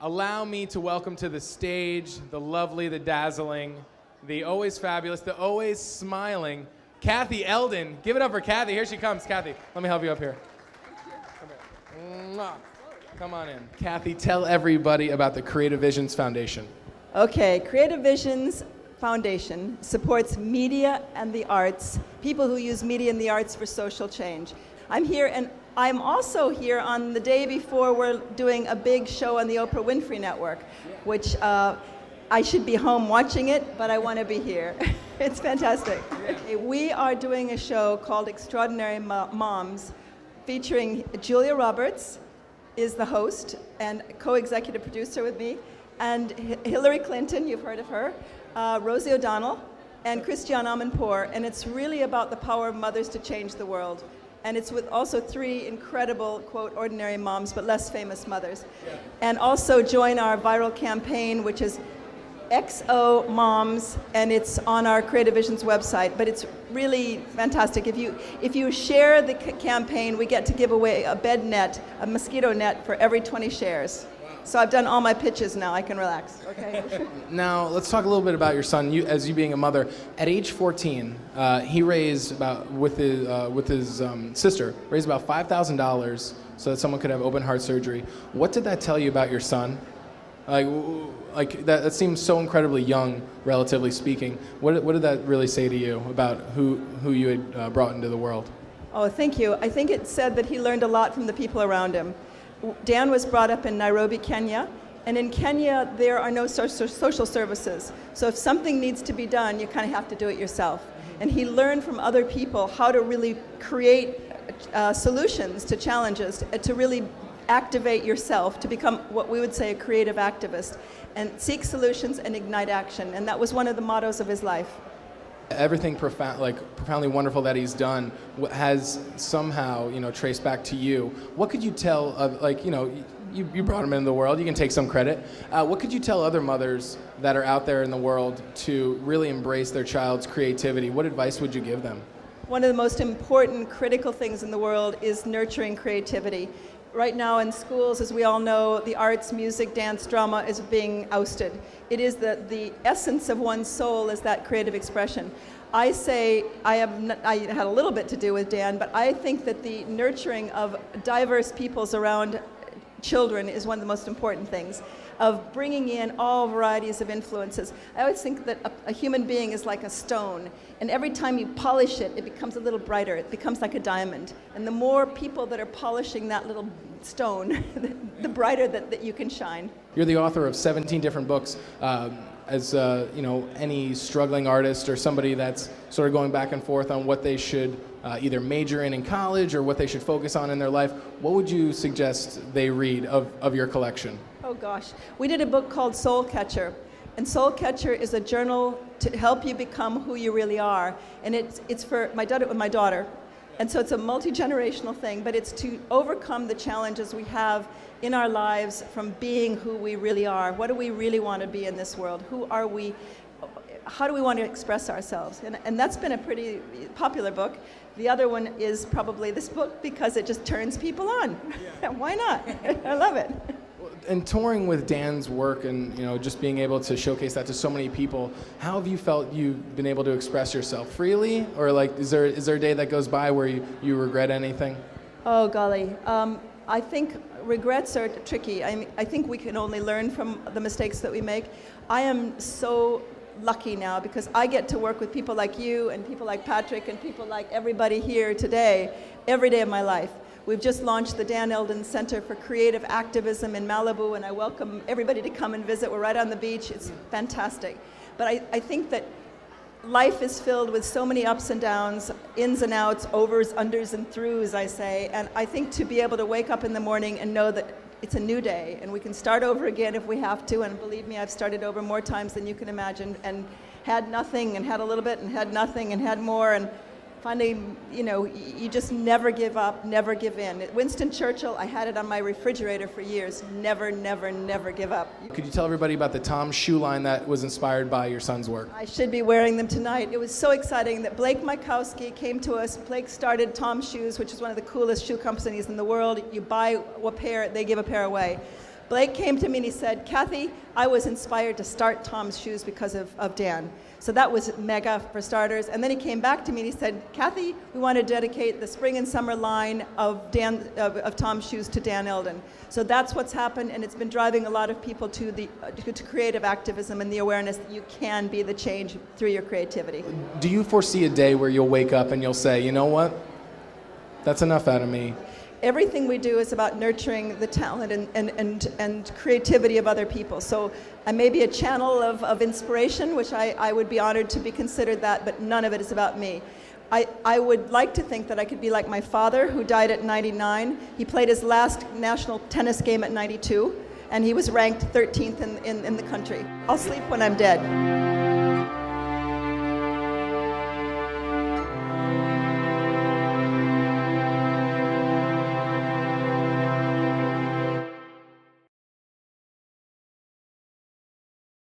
allow me to welcome to the stage the lovely, the dazzling, the always fabulous, the always smiling Kathy Elden. Give it up for Kathy. Here she comes. Kathy, let me help you up here. Come here. Mwah. Come on in. Kathy, tell everybody about the Creative Visions Foundation. Okay, Creative Visions Foundation supports media and the arts, people who use media and the arts for social change. I'm here, and I'm also here on the day before we're doing a big show on the Oprah Winfrey Network, which I should be home watching it, but I want to be here. It's fantastic. Okay, we are doing a show called Extraordinary Moms, featuring Julia Roberts is the host and co-executive producer with me, and Hillary Clinton, you've heard of her, Rosie O'Donnell, and Christiane Amanpour, and it's really about the power of mothers to change the world. And it's with also 3 incredible, quote, ordinary moms, but less famous mothers. Yeah. And also join our viral campaign, which is XO Moms, and it's on our Creative Visions website. But it's really fantastic. If you share the campaign, we get to give away a bed net, a mosquito net, for every 20 shares. So I've done all my pitches now. I can relax. Okay. Now let's talk a little bit about your son. As you being a mother, at age 14, he raised about with his sister raised about $5,000 so that someone could have open heart surgery. What did that tell you about your son? Like that seems so incredibly young, relatively speaking. What did that really say to you about who you had brought into the world? Oh, thank you. I think it said that he learned a lot from the people around him. Dan was brought up in Nairobi, Kenya, and in Kenya there are no social services. So if something needs to be done, you kind of have to do it yourself. And he learned from other people how to really create solutions to challenges, to really activate yourself, to become what we would say a creative activist, and seek solutions and ignite action. And that was one of the mottos of his life. Everything profoundly wonderful that he's done has somehow, traced back to you. What could you tell, you brought him into the world, you can take some credit. What could you tell other mothers that are out there in the world to really embrace their child's creativity? What advice would you give them? One of the most important, critical things in the world is nurturing creativity. Right now in schools, as we all know, the arts, music, dance, drama is being ousted. It is the essence of one's soul is that creative expression. I say, I had a little bit to do with Dan, but I think that the nurturing of diverse peoples around children is one of the most important things, of bringing in all varieties of influences. I always think that a human being is like a stone, and every time you polish it, it becomes a little brighter. It becomes like a diamond. And the more people that are polishing that little stone, the brighter that you can shine. You're the author of 17 different books. As any struggling artist or somebody that's sort of going back and forth on what they should either major in college or what they should focus on in their life, what would you suggest they read of your collection? Oh gosh, we did a book called Soul Catcher, and Soul Catcher is a journal to help you become who you really are, and it's for my daughter, and so it's a multi-generational thing, but it's to overcome the challenges we have in our lives from being who we really are. What do we really want to be in this world? Who are we? How do we want to express ourselves? And that's been a pretty popular book. The other one is probably this book because it just turns people on. Yeah. Why not? I love it. And touring with Dan's work and just being able to showcase that to so many people, how have you felt you've been able to express yourself freely? Or is there a day that goes by where you regret anything? Oh golly, I think regrets are tricky. I think we can only learn from the mistakes that we make. I am so lucky now because I get to work with people like you and people like Patrick and people like everybody here today, every day of my life. We've just launched the Dan Elden Center for Creative Activism in Malibu, and I welcome everybody to come and visit. We're right on the beach. It's fantastic. But I think that life is filled with so many ups and downs, ins and outs, overs, unders, and throughs, I say. And I think to be able to wake up in the morning and know that it's a new day, and we can start over again if we have to. And believe me, I've started over more times than you can imagine, and had nothing, and had a little bit, and had nothing, and had more. And finally, you just never give up, never give in. Winston Churchill, I had it on my refrigerator for years. Never, never, never give up. Could you tell everybody about the Tom shoe line that was inspired by your son's work? I should be wearing them tonight. It was so exciting that Blake Mykowski came to us. Blake started Tom Shoes, which is one of the coolest shoe companies in the world. You buy a pair, they give a pair away. Blake came to me and he said, Kathy, I was inspired to start Tom's Shoes because of Dan. So that was mega for starters. And then he came back to me and he said, Kathy, we want to dedicate the spring and summer line of Tom's Shoes to Dan Elden. So that's what's happened, and it's been driving a lot of people to creative activism and the awareness that you can be the change through your creativity. Do you foresee a day where you'll wake up and you'll say, you know what? That's enough out of me. Everything we do is about nurturing the talent and creativity of other people. So I may be a channel of inspiration, which I would be honored to be considered that, but none of it is about me. I would like to think that I could be like my father, who died at 99. He played his last national tennis game at 92, and he was ranked 13th in the country. I'll sleep when I'm dead.